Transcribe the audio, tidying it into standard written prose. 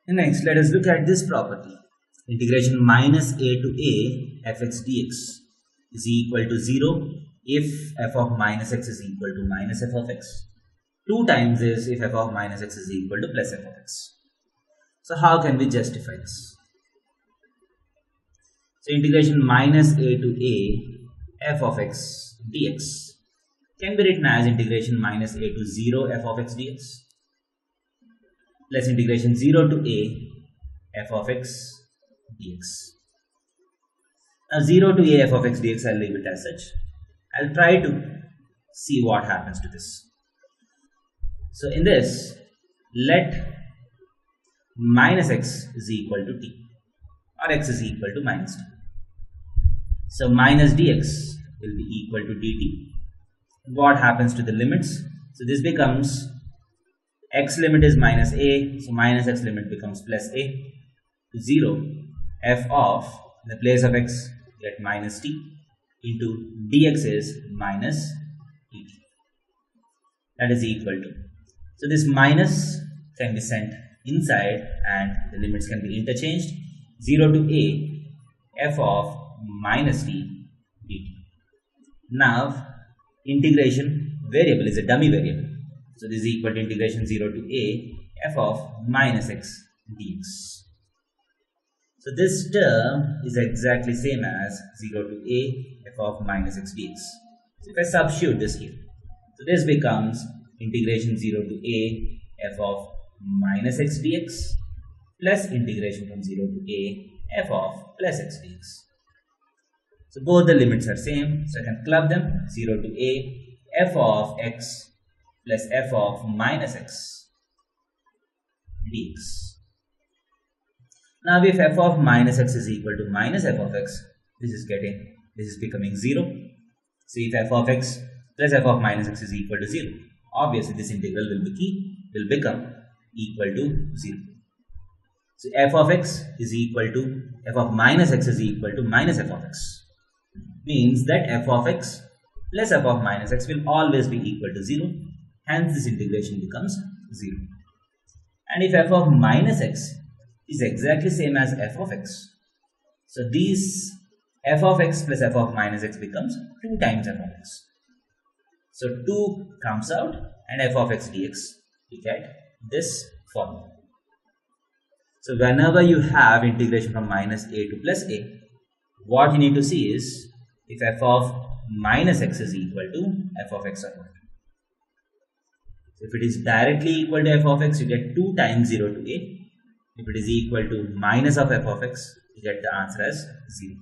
Next, let us look at this property. Integration minus a to a fx dx is equal to 0 if f of minus x is equal to minus f of x. 2 times this if f of minus x is equal to plus f of x. So how can we justify this? So integration minus a to a f of x dx can be written as integration minus a to 0 f of x dx plus integration 0 to a f of x dx. Now 0 to a f of x dx, I'll leave it as such. I'll try to see what happens to this. So in this, let minus x is equal to t, or x is equal to minus t. So minus dx will be equal to dt. What happens to the limits? So this becomes x limit is minus a, so minus x limit becomes plus a to 0 f of, in the place of x get minus t into dx is minus dt. That is equal to, so this minus can be sent inside and the limits can be interchanged. 0 to a f of minus t dt. Now integration variable is a dummy variable, so this is equal to integration 0 to a f of minus x dx. So this term is exactly same as 0 to a f of minus x dx. So if I substitute this here, so this becomes integration 0 to a f of minus x dx plus integration from 0 to a f of plus x dx. So both the limits are same, so I can club them. 0 to a f of x plus f of minus x dx. Now if f of minus x is equal to minus f of x, this is becoming 0. So if f of x plus f of minus x is equal to 0, obviously this integral will become equal to 0. So f of x is equal to f of minus x is equal to minus f of x. Means that f of x plus f of minus x will always be equal to 0. Hence this integration becomes 0. And if f of minus x is exactly same as f of x, so these f of x plus f of minus x becomes 2 times f of x. So 2 comes out and f of x dx, you get this formula. So whenever you have integration from minus a to plus a, what you need to see is if f of minus x is equal to f of x or not. So if it is directly equal to f of x, you get 2 times 0 to a. If it is equal to minus of f of x, you get the answer as 0.